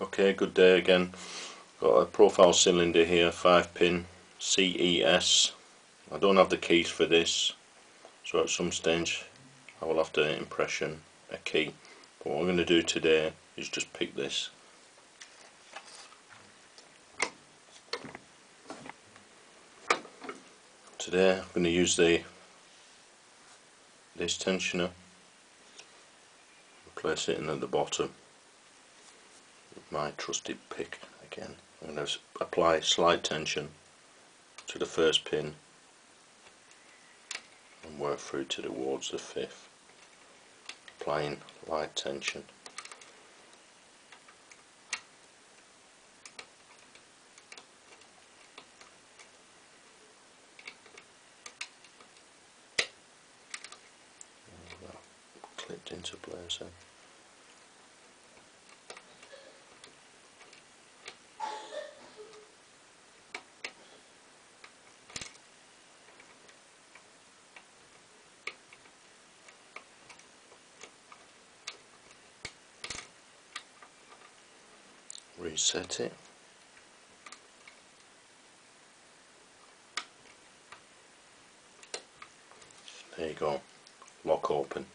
Okay, good day again. Got a profile cylinder here, 5-pin CES. I don't have the keys for this, so at some stage I will have to impression a key. But what I'm going to do today is just pick this. Today I'm going to use this tensioner, place it in at the bottom with my trusted pick again. I'm going to apply slight tension to the first pin and work through towards the fifth, applying light tension. Clipped into place then. Reset it. There you go, lock open.